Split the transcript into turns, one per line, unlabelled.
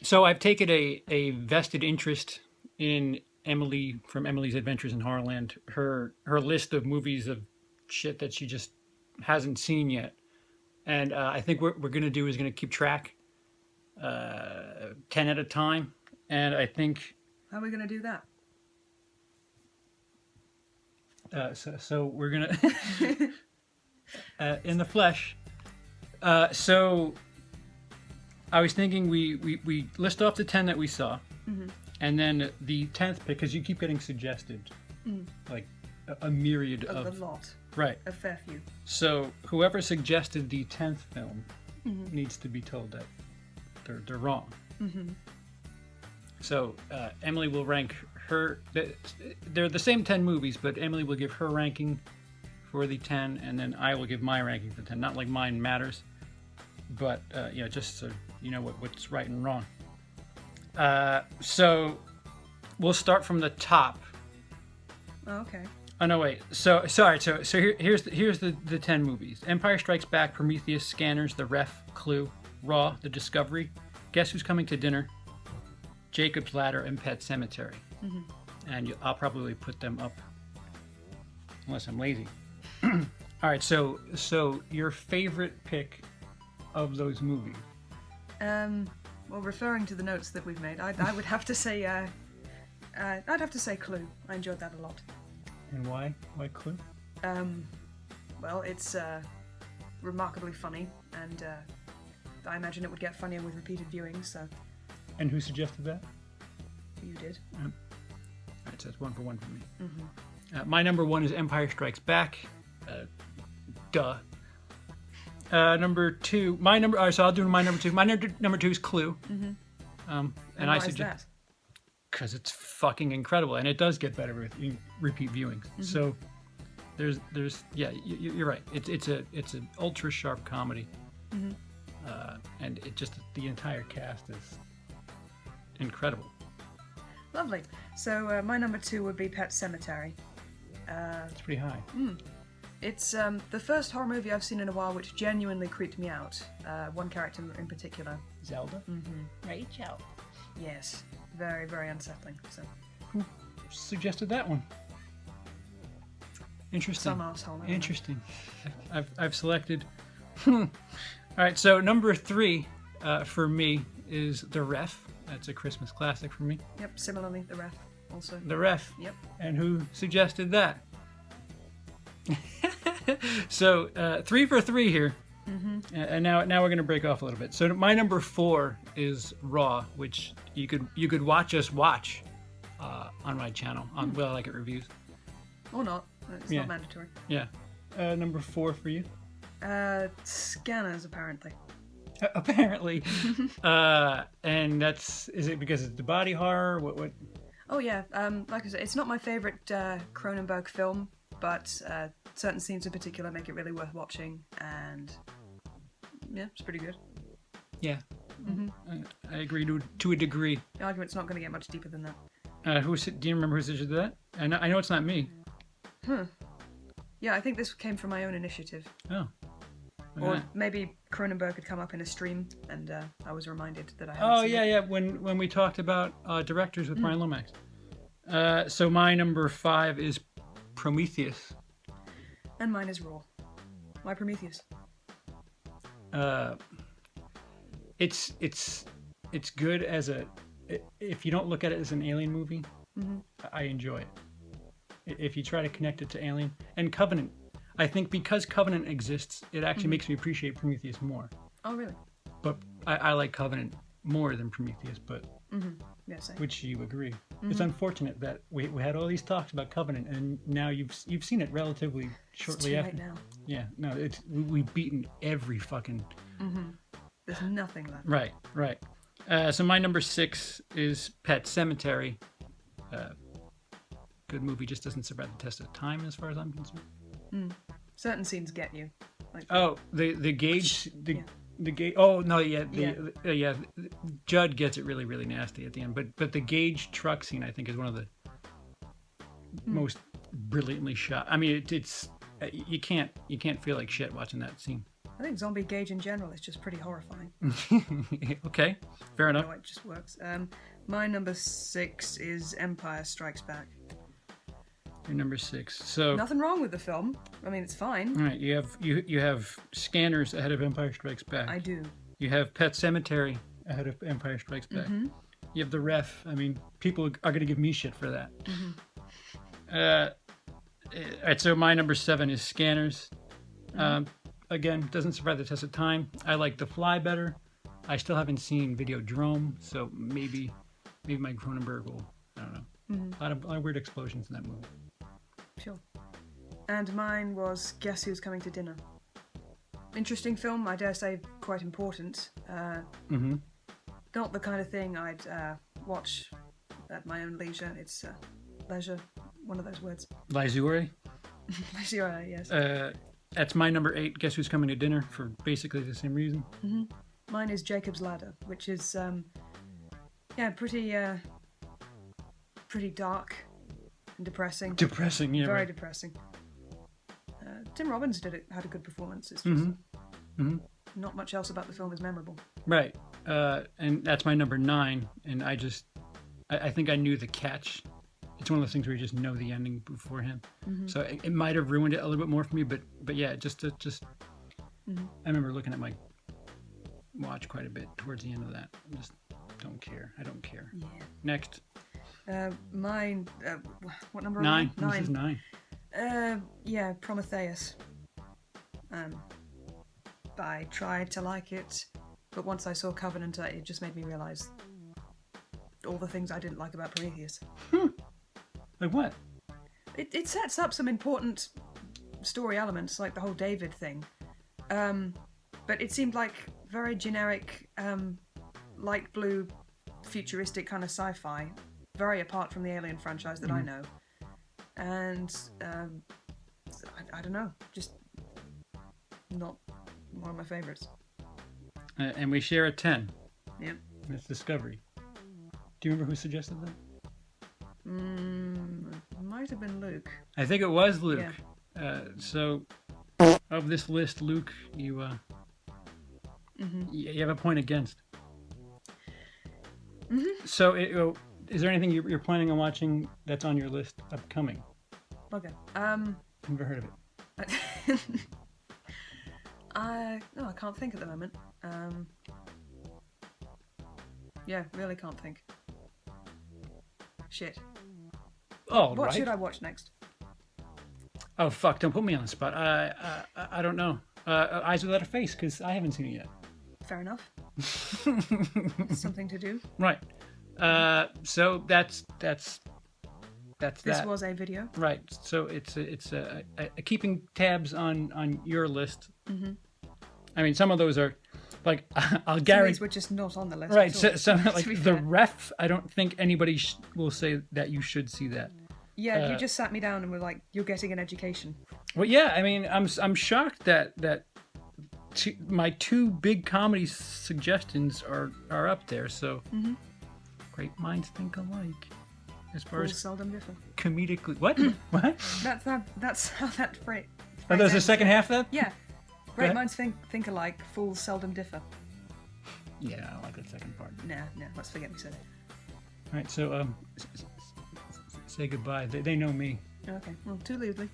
So I've taken a vested interest in Emily from Emily's Adventures in Horrorland. Her list of movies of shit that she just hasn't seen yet, and I think what we're gonna do is gonna keep track, 10 at a time, and I think
How are we going to do that?
so we're gonna in the flesh. So I was thinking we list off the 10 that we saw, and then the 10th pick, because you keep getting suggested like a myriad
A
of
lot.
right.
A fair few.
So whoever suggested the 10th film needs to be told that they're wrong. So Emily will rank her. They're the same 10 movies, but Emily will give her ranking for the 10, and then I will give my ranking for 10. Not like mine matters, but just so you know what's right and wrong. So we'll start from the top.
Oh, okay.
Oh no, wait. So sorry. So here's the 10 movies: Empire Strikes Back, Prometheus, Scanners, The Ref, Clue, Raw, The Discovery, Guess Who's Coming to Dinner, Jacob's Ladder, and Pet Sematary. And I'll probably put them up unless I'm lazy. All right. So your favorite pick of those movies?
Well, referring to the notes that we've made, I would have to say, I'd have to say Clue. I enjoyed that a lot.
And why? Why Clue?
Well, it's remarkably funny, and I imagine it would get funnier with repeated viewings. So
And who suggested that?
you did.
All right, so it's 1 for 1 for me. My number 1 is Empire Strikes Back. Duh. Number 2, my number. All right, so I'll do my number 2. My number 2 is Clue. And
why
I
is
suggest
that?
because it's fucking incredible, and it does get better with repeat viewings. So there's you're right. It's an ultra sharp comedy, and it just the entire cast is incredible.
Lovely. So my number 2 would be Pet Sematary.
It's pretty high.
It's the first horror movie I've seen in a while which genuinely creeped me out. One character in particular.
Zelda. Rachel.
Yes. Very, very unsettling. So
Who suggested that one? Interesting.
some arsehole. I don't know.
Interesting. I've selected. All right, so number 3 for me is The Ref. That's a Christmas classic for me.
Yep, similarly, The Ref also.
The Ref.
Yep.
And who suggested that? So 3 for 3 here. And now we're gonna break off a little bit. So my number 4 is Raw, which you could watch us watch on my channel on Will I Like It Reviews.
Or not. It's
Yeah.
not mandatory.
Yeah. Number 4 for you.
Scanners, apparently.
Apparently. And is it because it's the body horror? What?
Oh yeah, like I said, it's not my favourite Cronenberg film, but certain scenes in particular make it really worth watching, and yeah, it's pretty good.
Yeah. I agree to a degree.
The argument's not going to get much deeper than that.
Do you remember who suggested that? I know it's not me.
Yeah, I think this came from my own initiative.
Oh.
Or maybe Cronenberg had come up in a stream, and I was reminded that I hadn't
Oh
seen
yeah,
it.
yeah. When we talked about directors with Brian Lomax. So my number 5 is Prometheus.
And mine is Raw. Why Prometheus?
It's good as if you don't look at it as an Alien movie, I enjoy it. If you try to connect it to Alien and Covenant, I think because Covenant exists, it actually makes me appreciate Prometheus more.
Oh really?
But I like Covenant more than Prometheus, but
Yeah, same.
which you agree. It's unfortunate that we had all these talks about Covenant, and now you've seen it relatively shortly
It's too
after.
late now.
Yeah, no, we've beaten every fucking.
There's nothing left.
Right. So my number 6 is Pet Sematary. Good movie, just doesn't survive the test of time as far as I'm concerned.
Certain scenes get you. Like
Oh, the gauge,
Yeah.
the gauge. Oh no, yeah, Judd gets it really, really nasty at the end. But the gauge truck scene, I think, is one of the most brilliantly shot. I mean, it's you can't feel like shit watching that scene.
I think Zombie Gauge in general is just pretty horrifying.
Okay, fair enough.
No, it just works. My number 6 is Empire Strikes Back.
Your number 6. So
Nothing wrong with the film. I mean, it's fine.
all right, you have Scanners ahead of Empire Strikes Back.
I do.
You have Pet Cemetery ahead of Empire Strikes Back.
Mm-hmm.
You have The Ref. I mean, people are going to give me shit for that. All right, so my number 7 is Scanners. Again, doesn't survive the test of time. I like The Fly better. I still haven't seen Videodrome, so maybe my Cronenberg will. I don't know. A lot of weird explosions in that movie.
Sure. And mine was Guess Who's Coming to Dinner. Interesting film, I dare say quite important. Not the kind of thing I'd watch at my own leisure. It's leisure, one of those words.
Leisure.
Leisure, yes.
That's my number 8. Guess Who's Coming to Dinner for basically the same reason.
Mine is Jacob's Ladder, which is pretty dark and depressing.
Depressing, yeah.
Very
right.
depressing. Tim Robbins had a good performance. It's just not much else about the film is memorable.
Right. And that's my number 9. And I think I knew the catch. It's one of those things where you just know the ending beforehand. So it might have ruined it a little bit more for me, but yeah, I remember looking at my watch quite a bit towards the end of that. I just don't care. I don't care.
Yeah.
Next.
Mine. What number?
9.
Am I? 9.
This is 9.
Yeah, Prometheus. I tried to like it, but once I saw Covenant, it just made me realise all the things I didn't like about Prometheus.
Like what?
It sets up some important story elements, like the whole David thing. But it seemed like very generic, light blue, futuristic kind of sci-fi, very apart from the Alien franchise that I know. And I don't know, just not one of my favourites.
And we share a 10.
Yep.
It's Discovery. Do you remember who suggested that?
Might have been Luke.
I think it was Luke. Yeah. So, of this list, Luke, you have a point against. So, is there anything you're planning on watching that's on your list upcoming?
Okay.
Never heard of it.
No, I can't think at the moment. Yeah, really can't think. Shit. What should I watch next?
Oh fuck! Don't put me on the spot. I don't know. Eyes Without a Face, because I haven't seen it yet.
Fair enough. Something to do.
Right. So that's
This
that.
was a video.
Right. So it's a keeping tabs on your list. I mean, some of those are like I'll guarantee.
We're just not on the list.
Right. So like
The
fair. Ref, I don't think anybody will say that you should see that.
Yeah, you just sat me down and were like, "You're getting an education."
Well, yeah. I mean, I'm shocked that my 2 big comedy suggestions are up there. So great minds think alike. As far
Fools
as
seldom differ.
comedically, what? What?
That's how that phrase.
Oh, there's the second half of that?
Yeah. Great
ahead.
minds think alike. Fools seldom differ.
Yeah, I like that second part.
Nah. Let's forget we said it.
All right, so say goodbye. They know me.
Okay. Well, toodaloo.